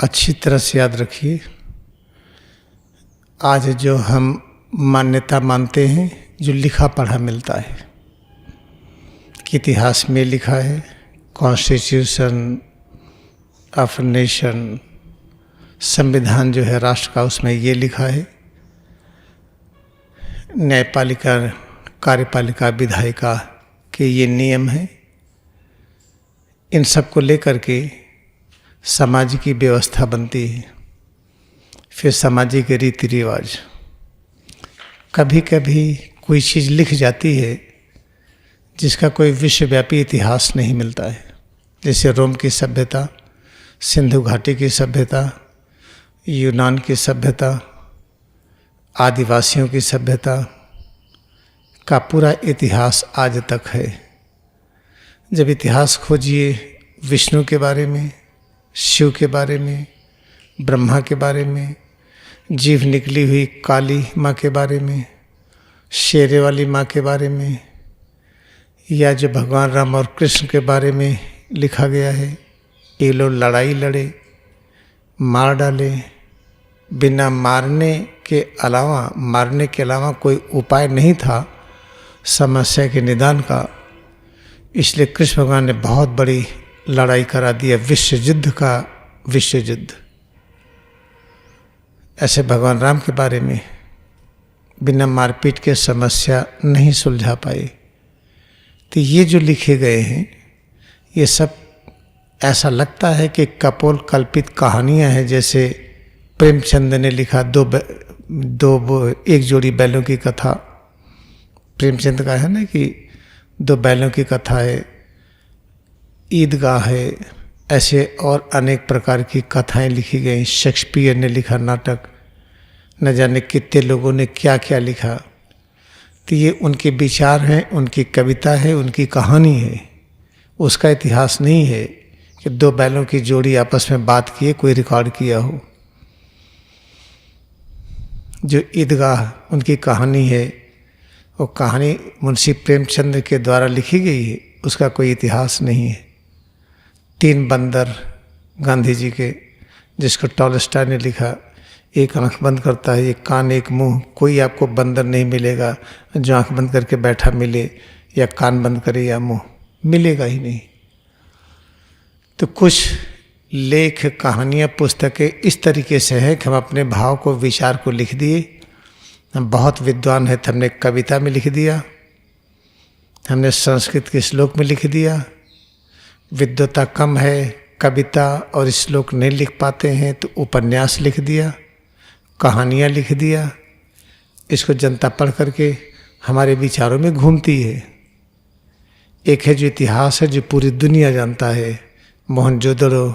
अच्छी तरह से याद रखिए, आज जो हम मान्यता मानते हैं, जो लिखा पढ़ा मिलता है कि इतिहास में लिखा है, कॉन्स्टिट्यूशन ऑफ नेशन, संविधान जो है राष्ट्र का, उसमें ये लिखा है, न्यायपालिका, कार्यपालिका, विधायिका के ये नियम हैं। इन सब को लेकर के समाज की व्यवस्था बनती है। फिर सामाजिक रीति रिवाज, कभी कभी कोई चीज़ लिख जाती है जिसका कोई विश्वव्यापी इतिहास नहीं मिलता है, जैसे रोम की सभ्यता, सिंधु घाटी की सभ्यता, यूनान की सभ्यता, आदिवासियों की सभ्यता का पूरा इतिहास आज तक है। जब इतिहास खोजिए विष्णु के बारे में, शिव के बारे में, ब्रह्मा के बारे में, जीभ निकली हुई काली माँ के बारे में, शेरे वाली माँ के बारे में, या जो भगवान राम और कृष्ण के बारे में लिखा गया है, ये लोग लड़ाई लड़े, मार डाले, बिना मारने के अलावा कोई उपाय नहीं था समस्या के निदान का। इसलिए कृष्ण भगवान ने बहुत बड़ी लड़ाई करा दिया, विश्व युद्ध का विश्व युद्ध। ऐसे भगवान राम के बारे में बिना मारपीट के समस्या नहीं सुलझा पाए। तो ये जो लिखे गए हैं, ये सब ऐसा लगता है कि कपोल कल्पित कहानियां हैं। जैसे प्रेमचंद ने लिखा एक जोड़ी बैलों की कथा, प्रेमचंद का है ना, कि 2 बैलों की कथा है, ईदगाह है, ऐसे और अनेक प्रकार की कथाएं लिखी गई। शेक्सपियर ने लिखा नाटक, न जाने कितने लोगों ने क्या क्या लिखा। तो ये उनके विचार हैं, उनकी कविता है, उनकी कहानी है, उसका इतिहास नहीं है कि 2 बैलों की जोड़ी आपस में बात किए, कोई रिकॉर्ड किया हो। जो ईदगाह उनकी कहानी है, वो कहानी मुंशी प्रेमचंद के द्वारा लिखी गई है, उसका कोई इतिहास नहीं है। 3 बंदर गांधी जी के, जिसको टॉलस्टॉय ने लिखा, एक आंख बंद करता है, एक कान, एक मुंह। कोई आपको बंदर नहीं मिलेगा जो आंख बंद करके बैठा मिले, या कान बंद करे या मुंह, मिलेगा ही नहीं। तो कुछ लेख, कहानियाँ, पुस्तकें इस तरीके से है कि हम अपने भाव को, विचार को लिख दिए। हम बहुत विद्वान है तो हमने कविता में लिख दिया, हमने संस्कृत के श्लोक में लिख दिया। विद्वता कम है, कविता और श्लोक नहीं लिख पाते हैं तो उपन्यास लिख दिया, कहानियाँ लिख दिया। इसको जनता पढ़ करके हमारे विचारों में घूमती है। एक है जो इतिहास है, जो पूरी दुनिया जानता है, मोहनजोदड़ो,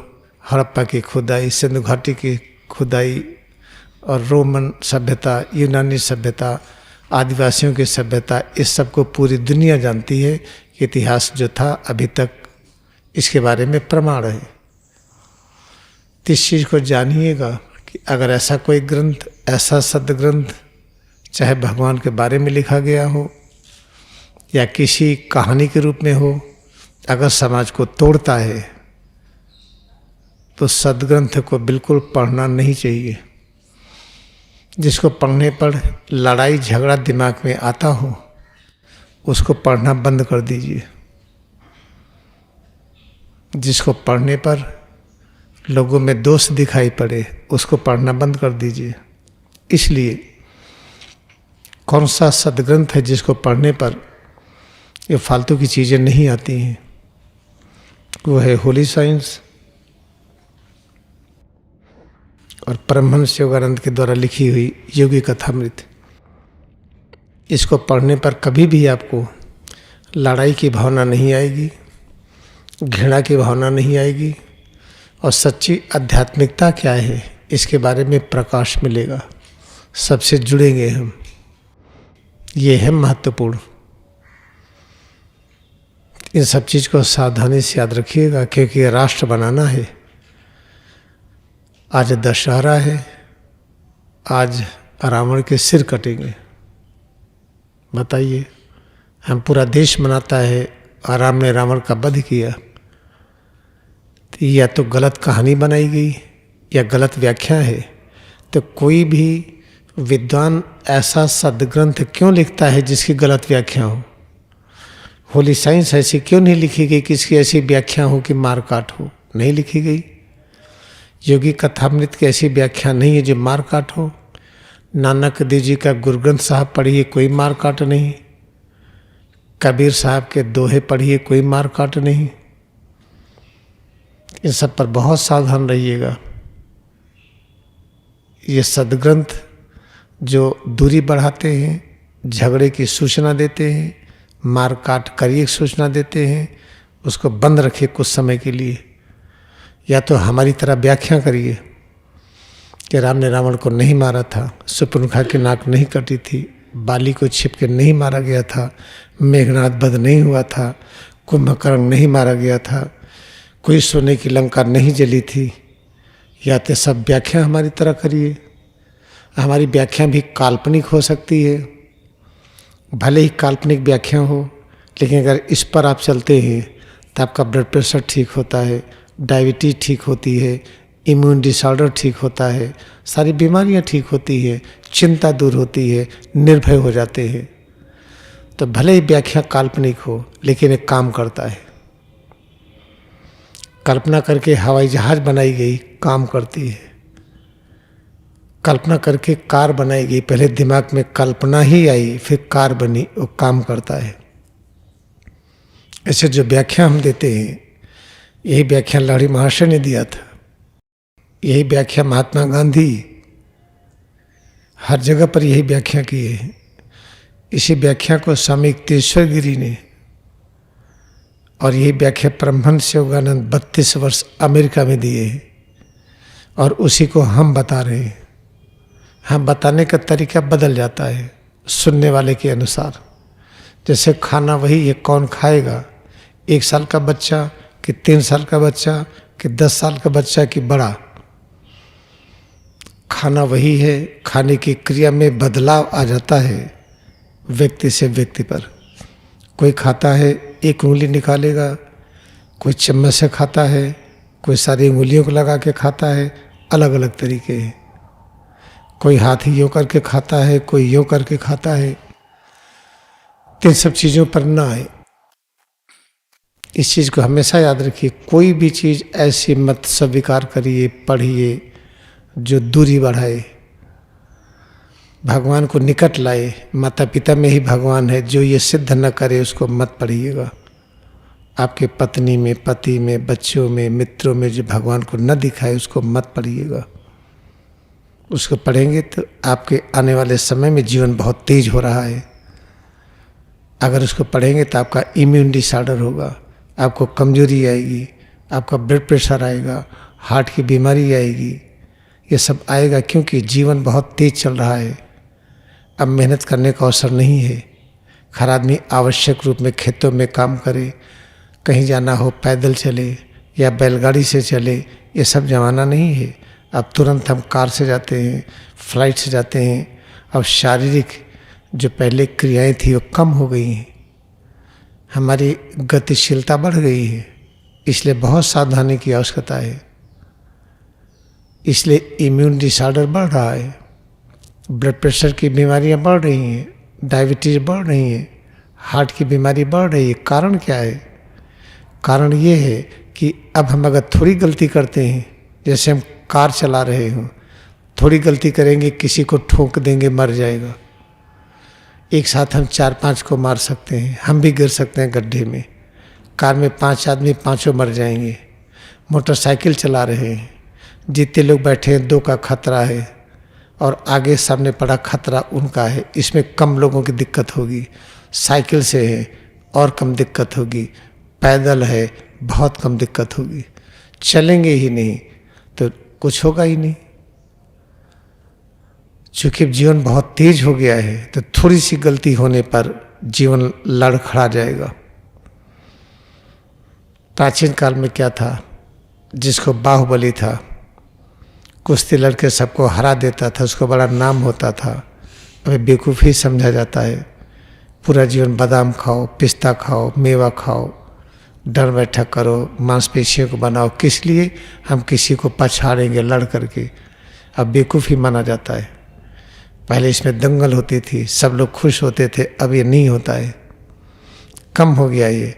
हड़प्पा की खुदाई, सिंधु घाटी की खुदाई, और रोमन सभ्यता, यूनानी सभ्यता, आदिवासियों की सभ्यता, इस सब को पूरी दुनिया जानती है कि इतिहास जो था अभी तक इसके बारे में प्रमाण है। तो इस चीज़ को जानिएगा कि अगर ऐसा कोई ग्रंथ, ऐसा सदग्रंथ, चाहे भगवान के बारे में लिखा गया हो या किसी कहानी के रूप में हो, अगर समाज को तोड़ता है तो सदग्रंथ को बिल्कुल पढ़ना नहीं चाहिए। जिसको पढ़ने पर लड़ाई झगड़ा दिमाग में आता हो, उसको पढ़ना बंद कर दीजिए। जिसको पढ़ने पर लोगों में दोष दिखाई पड़े, उसको पढ़ना बंद कर दीजिए। इसलिए कौन सा सदग्रंथ है जिसको पढ़ने पर ये फालतू की चीज़ें नहीं आती हैं? वो है होली साइंस और परमहंस योगानंद के द्वारा लिखी हुई योगी कथामृत। इसको पढ़ने पर कभी भी आपको लड़ाई की भावना नहीं आएगी, घृणा की भावना नहीं आएगी, और सच्ची आध्यात्मिकता क्या है इसके बारे में प्रकाश मिलेगा। सबसे जुड़ेंगे हम, ये है महत्वपूर्ण। इन सब चीज़ को सावधानी से याद रखिएगा, क्योंकि राष्ट्र बनाना है। आज दशहरा है, आज रावण के सिर कटेंगे। बताइए, हम पूरा देश मनाता है और राम ने रावण का वध किया। तो या तो गलत कहानी बनाई गई या गलत व्याख्या है, तो कोई भी विद्वान ऐसा सद्ग्रंथ क्यों लिखता है जिसकी गलत व्याख्या हो? होली साइंस ऐसी क्यों नहीं लिखी गई कि इसकी ऐसी व्याख्या हो कि मार काट हो? नहीं लिखी गई। योगी कथामृत की ऐसी व्याख्या नहीं है जो मार काट हो। नानक देव जी का गुरु ग्रंथ साहब पढ़िए, कोई मार काट नहीं। कबीर साहब के दोहे पढ़िए, कोई मार काट नहीं। इन सब पर बहुत सावधान रहिएगा। ये सद्ग्रंथ जो दूरी बढ़ाते हैं, झगड़े की सूचना देते हैं, मार काट करिए सूचना देते हैं, उसको बंद रखिए कुछ समय के लिए। या तो हमारी तरह व्याख्या करिए कि राम ने रावण को नहीं मारा था, सुपर्णखा की नाक नहीं कटी थी, बाली को छिप के नहीं मारा गया था, मेघनाद वध नहीं हुआ था, कुंभकर्ण नहीं मारा गया था, कोई सोने की लंका नहीं जली थी। या तो सब व्याख्या हमारी तरह करिए। हमारी व्याख्या भी काल्पनिक हो सकती है, भले ही काल्पनिक व्याख्या हो, लेकिन अगर इस पर आप चलते हैं तो आपका ब्लड प्रेशर ठीक होता है, डायबिटीज ठीक होती है, इम्यून डिसऑर्डर ठीक होता है, सारी बीमारियां ठीक होती है, चिंता दूर होती है, निर्भय हो जाते हैं। तो भले ही व्याख्या काल्पनिक हो, लेकिन एक काम करता है। कल्पना करके हवाई जहाज बनाई गई, काम करती है। कल्पना करके कार बनाई गई, पहले दिमाग में कल्पना ही आई, फिर कार बनी, वो काम करता है। ऐसे जो व्याख्या हम देते हैं, यही व्याख्या लाहिड़ी महाशय ने दिया था, यही व्याख्या महात्मा गांधी हर जगह पर यही व्याख्या की है। इसी व्याख्या को स्वामी युक्तेश्वर गिरी ने, और यही व्याख्या परमहंस योगानंद 32 वर्ष अमेरिका में दिए हैं, और उसी को हम बता रहे हैं। हम बताने का तरीका बदल जाता है सुनने वाले के अनुसार। जैसे खाना वही है, कौन खाएगा? 1 साल का बच्चा कि 3 साल का बच्चा कि 10 साल का बच्चा कि बड़ा? खाना वही है, खाने की क्रिया में बदलाव आ जाता है व्यक्ति से व्यक्ति पर। कोई खाता है 1 उंगली निकालेगा, कोई चम्मच से खाता है, कोई सारी उंगलियों को लगा के खाता है, अलग अलग तरीके हैं। कोई हाथ यूँ करके खाता है, कोई यूँ करके खाता है। इन सब चीज़ों पर ना आए। इस चीज़ को हमेशा याद रखिए, कोई भी चीज़ ऐसी मत स्वीकार करिए, पढ़िए जो दूरी बढ़ाए, भगवान को निकट लाए। माता पिता में ही भगवान है, जो ये सिद्ध न करे उसको मत पढ़िएगा। आपके पत्नी में, पति में, बच्चों में, मित्रों में जो भगवान को न दिखाए उसको मत पढ़िएगा। उसको पढ़ेंगे तो आपके आने वाले समय में जीवन बहुत तेज हो रहा है। अगर उसको पढ़ेंगे तो आपका इम्यून डिसऑर्डर होगा, आपको कमजोरी आएगी, आपका ब्लड प्रेशर आएगा, हार्ट की बीमारी आएगी। ये सब आएगा क्योंकि जीवन बहुत तेज चल रहा है। अब मेहनत करने का अवसर नहीं है। हर आदमी आवश्यक रूप में खेतों में काम करे, कहीं जाना हो पैदल चले या बैलगाड़ी से चले, ये सब जमाना नहीं है। अब तुरंत हम कार से जाते हैं, फ्लाइट से जाते हैं। अब शारीरिक जो पहले क्रियाएं थी वो कम हो गई हैं, हमारी गतिशीलता बढ़ गई है, इसलिए बहुत सावधानी की आवश्यकता है। इसलिए इम्यून डिसऑर्डर बढ़ रहा है, ब्लड प्रेशर की बीमारियां बढ़ रही हैं, डायबिटीज बढ़ रही हैं, हार्ट की बीमारी बढ़ रही है। कारण क्या है? कारण ये है कि अब हम अगर थोड़ी गलती करते हैं, जैसे हम कार चला रहे हों, थोड़ी गलती करेंगे किसी को ठोक देंगे, मर जाएगा। एक साथ हम 4-5 को मार सकते हैं, हम भी गिर सकते हैं गड्ढे में। कार में 5 आदमी, 5 मर जाएंगे। मोटरसाइकिल चला रहे हैं, जितने लोग बैठे हैं 2 का खतरा है, और आगे सामने पड़ा खतरा उनका है। इसमें कम लोगों की दिक्कत होगी। साइकिल से है और कम दिक्कत होगी, पैदल है बहुत कम दिक्कत होगी। चलेंगे ही नहीं तो कुछ होगा ही नहीं। चूँकि जीवन बहुत तेज हो गया है, तो थोड़ी सी गलती होने पर जीवन लड़खड़ा जाएगा। प्राचीन काल में क्या था, जिसको बाहुबली था, कुश्ती लड़के सबको हरा देता था, उसको बड़ा नाम होता था। अभी बेवकूफ़ी समझा जाता है। पूरा जीवन बादाम खाओ, पिस्ता खाओ, मेवा खाओ, डर बैठक करो, मांसपेशियों को बनाओ। किस लिए? हम किसी को पछाड़ेंगे लड़ करके। अब बेवकूफ़ी माना जाता है। पहले इसमें दंगल होती थी, सब लोग खुश होते थे, अब ये नहीं होता है, कम हो गया ये।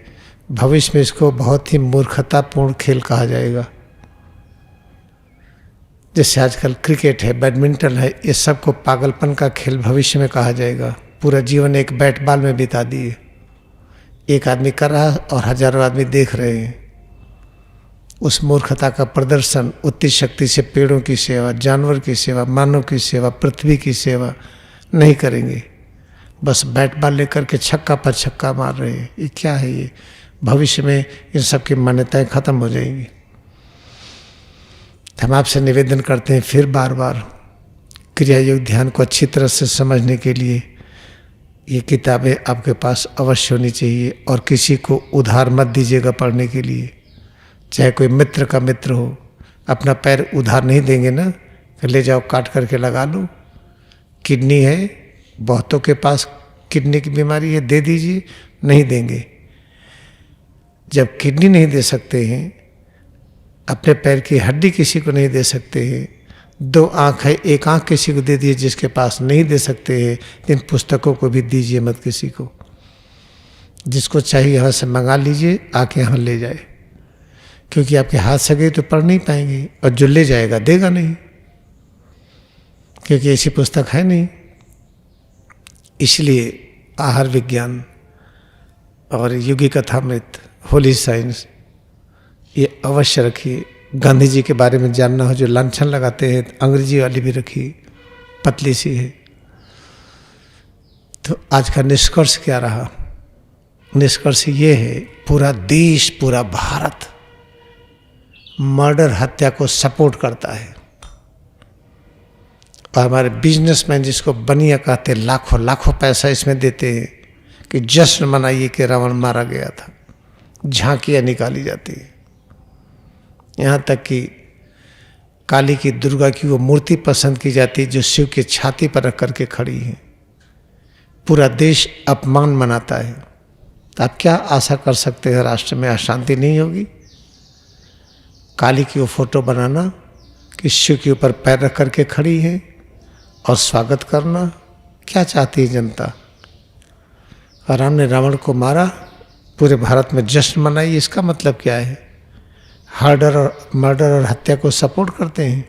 भविष्य में इसको बहुत ही मूर्खतापूर्ण खेल कहा जाएगा। जैसे आजकल क्रिकेट है, बैडमिंटन है, ये सबको पागलपन का खेल भविष्य में कहा जाएगा। पूरा जीवन एक बैट बॉल में बिता दिए, एक आदमी कर रहा और हजारों आदमी देख रहे हैं। उस मूर्खता का प्रदर्शन उतनी शक्ति से पेड़ों की सेवा, जानवर की सेवा, मानव की सेवा, पृथ्वी की सेवा नहीं करेंगे। बस बैट बॉल लेकर के छक्का पर छक्का मार रहे हैं। ये क्या है? ये भविष्य में इन सब की मान्यताएं खत्म हो जाएंगी। हम आपसे निवेदन करते हैं फिर बार बार, क्रिया योग ध्यान को अच्छी तरह से समझने के लिए ये किताबें आपके पास अवश्य होनी चाहिए। और किसी को उधार मत दीजिएगा पढ़ने के लिए। चाहे कोई मित्र का मित्र हो, अपना पैर उधार नहीं देंगे ना, फिर ले जाओ काट करके लगा लो। किडनी है, बहुतों के पास किडनी की बीमारी है, दे दीजिए, नहीं देंगे। जब किडनी नहीं दे सकते हैं, अपने पैर की हड्डी किसी को नहीं दे सकते हैं, 2 आँख है, 1 आँख किसी को दे दीजिए जिसके पास नहीं दे सकते हैं, इन पुस्तकों को भी दीजिए मत किसी को। जिसको चाहिए यहाँ से मंगा लीजिए, आके यहाँ ले जाए। क्योंकि आपके हाथ से गए तो पढ़ नहीं पाएंगे, और जो ले जाएगा देगा नहीं, क्योंकि ऐसी पुस्तक है नहीं। इसलिए आहार विज्ञान और योगी कथामृत, होली साइंस, ये अवश्य रखिए। गांधी जी के बारे में जानना हो, जो लांछन लगाते हैं, अंग्रेजी वाली भी रखिए, पतली सी है। तो आज का निष्कर्ष क्या रहा? निष्कर्ष ये है, पूरा देश, पूरा भारत मर्डर, हत्या को सपोर्ट करता है। और हमारे बिजनेसमैन, जिसको बनिया कहते हैं, लाखों लाखों पैसा इसमें देते हैं कि जश्न मनाइए कि रावण मारा गया था। झांकियाँ निकाली जाती है, यहाँ तक कि काली की, दुर्गा की वो मूर्ति पसंद की जाती है जो शिव की छाती पर रख करके खड़ी है। पूरा देश अपमान मनाता है। तो आप क्या आशा कर सकते हैं राष्ट्र में अशांति नहीं होगी? काली की वो फोटो बनाना कि शिव के ऊपर पैर रख करके खड़ी है और स्वागत करना, क्या चाहती है जनता? और राम ने रावण को मारा, पूरे भारत में जश्न मनाई, इसका मतलब क्या है? मर्डर और हत्या को सपोर्ट करते हैं।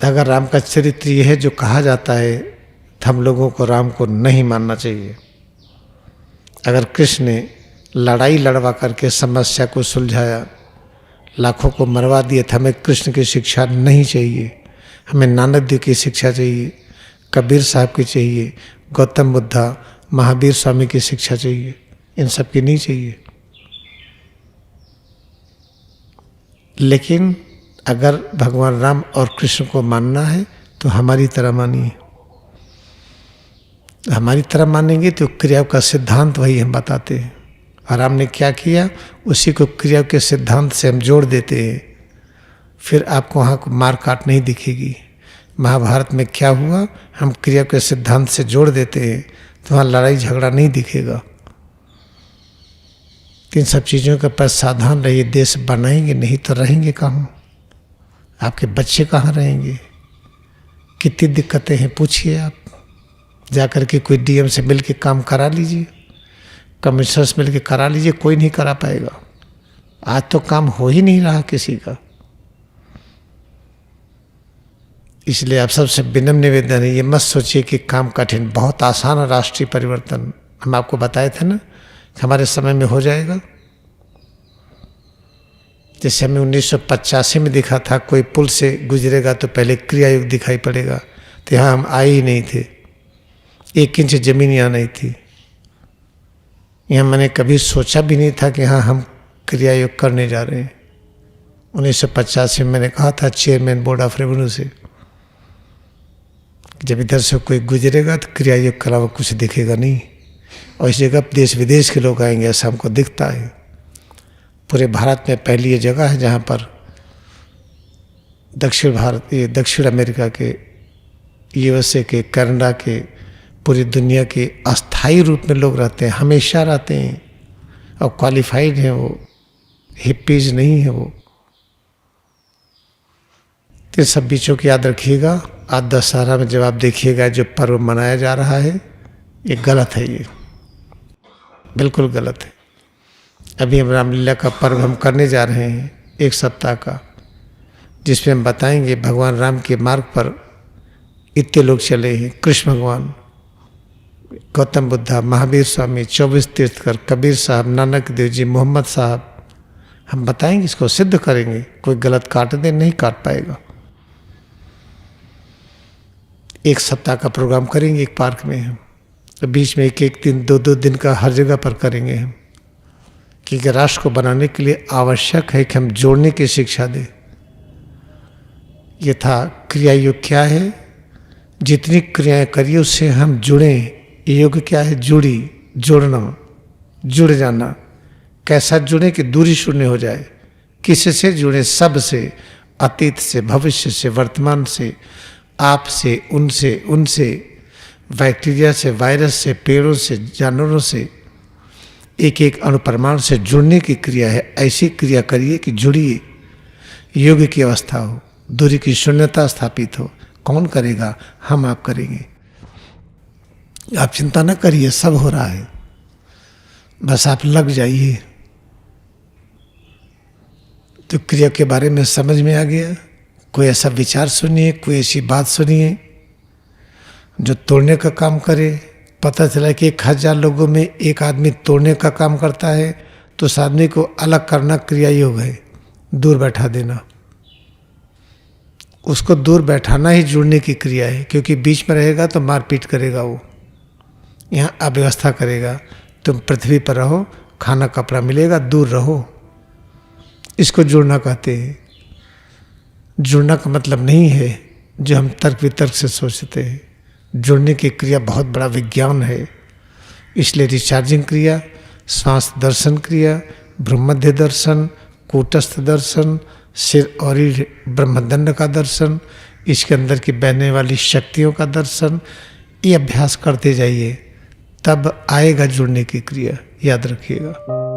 अगर राम का चरित्र यह है जो कहा जाता है, तो हम लोगों को राम को नहीं मानना चाहिए। अगर कृष्ण ने लड़ाई लड़वा करके समस्या को सुलझाया, लाखों को मरवा दिया, तो हमें कृष्ण की शिक्षा नहीं चाहिए। हमें नानक देव की शिक्षा चाहिए, कबीर साहब की चाहिए, गौतम बुद्धा, महावीर स्वामी की शिक्षा चाहिए। इन सब की नहीं चाहिए। लेकिन अगर भगवान राम और कृष्ण को मानना है तो हमारी तरह मानिए। हमारी तरह मानेंगे तो क्रिया का सिद्धांत वही हम बताते हैं। और राम ने क्या किया, उसी को क्रिया के सिद्धांत से हम जोड़ देते हैं। फिर आपको वहाँ को मार काट नहीं दिखेगी। महाभारत में क्या हुआ, हम क्रिया के सिद्धांत से जोड़ देते हैं, तो वहाँ लड़ाई झगड़ा नहीं दिखेगा। इन सब चीज़ों के पर सावधान रहिए। देश बनाएंगे नहीं तो रहेंगे कहाँ? आपके बच्चे कहाँ रहेंगे? कितनी दिक्कतें हैं, पूछिए आप। जाकर के कोई डीएम से मिल के काम करा लीजिए, कमिश्नर से मिल के करा लीजिए, कोई नहीं करा पाएगा। आज तो काम हो ही नहीं रहा किसी का। इसलिए आप सबसे विनम्र निवेदन है, ये मत सोचिए कि काम कठिन, बहुत आसान है राष्ट्रीय परिवर्तन। हम आपको बताए थे ना, हमारे समय में हो जाएगा। जैसे हमें 1985 में दिखा था, कोई पुल से गुजरेगा तो पहले क्रिया युग दिखाई पड़ेगा, तो यहाँ हम आए ही नहीं थे। 1 इंच जमीन यहाँ नहीं थी। यहाँ मैंने कभी सोचा भी नहीं था कि हाँ हम क्रिया योग करने जा रहे हैं। 1985 में मैंने कहा था चेयरमैन बोर्ड ऑफ रेवेन्यू से, जब इधर से कोई गुजरेगा तो क्रिया योग के अलावा कुछ दिखेगा नहीं। और इस जगह देश विदेश के लोग आएंगे, ऐसा हमको दिखता है। पूरे भारत में पहली ये जगह है जहाँ पर दक्षिण अमेरिका के, USA के, कनाडा के, पूरी दुनिया के अस्थायी रूप में लोग रहते हैं, हमेशा रहते हैं और क्वालिफाइड हैं, वो हिप्पीज नहीं है वो। तो सब बीचों की याद रखिएगा। आज दशहरा में जब आप देखिएगा जो पर्व मनाया जा रहा है, ये गलत है, ये बिल्कुल गलत है। अभी हम रामलीला का पर्व हम करने जा रहे हैं 1 सप्ताह का, जिसमें हम बताएंगे भगवान राम के मार्ग पर इतने लोग चले हैं। कृष्ण भगवान, गौतम बुद्धा, महावीर स्वामी, 24 तीर्थकर, कबीर साहब, नानक देव जी, मोहम्मद साहब, हम बताएंगे, इसको सिद्ध करेंगे। कोई गलत काट दे, नहीं काट पाएगा। 1 सप्ताह का प्रोग्राम करेंगे एक पार्क में हम, तो बीच में 1-1 दिन, 2-2 दिन का हर जगह पर करेंगे हम, क्योंकि राष्ट्र को बनाने के लिए आवश्यक है कि हम जोड़ने की शिक्षा दें। ये था क्रिया योग क्या है, जितनी क्रियाएं करिए उससे हम जुड़ें। योग क्या है, जुड़ी, जोड़ना, जुड़ जाना। कैसा जुड़े कि दूरी शून्य हो जाए। किससे जुड़े, सब से, अतीत से, भविष्य से, वर्तमान से, आप से, उनसे, बैक्टीरिया से, वायरस से, पेड़ों से, जानवरों से, एक एक अणुपरमाणु से जुड़ने की क्रिया है। ऐसी क्रिया करिए कि जुड़िए, योग की अवस्था हो, दूरी की शून्यता स्थापित हो। कौन करेगा, हम आप करेंगे। आप चिंता न करिए, सब हो रहा है, बस आप लग जाइए। तो क्रिया के बारे में समझ में आ गया। कोई ऐसा विचार सुनिए, कोई ऐसी बात सुनिए जो तोड़ने का काम करे। पता चला कि 1000 लोगों में एक आदमी तोड़ने का काम करता है, तो उस आदमी को अलग करना क्रिया योग है, दूर बैठा देना। उसको दूर बैठाना ही जुड़ने की क्रिया है, क्योंकि बीच में रहेगा तो मारपीट करेगा, वो यहाँ अव्यवस्था करेगा। तुम पृथ्वी पर रहो, खाना कपड़ा मिलेगा, दूर रहो। इसको जुड़ना कहते हैं। जुड़ना का मतलब नहीं है जो हम तर्क वितर्क से सोचते हैं। जुड़ने की क्रिया बहुत बड़ा विज्ञान है। इसलिए रिचार्जिंग क्रिया, श्वास दर्शन क्रिया, ब्रह्मध्य दर्शन, कूटस्थ दर्शन, सिर और ब्रह्मदंड का दर्शन, इसके अंदर की बहने वाली शक्तियों का दर्शन, ये अभ्यास करते जाइए, तब आएगा जुड़ने की क्रिया। याद रखिएगा।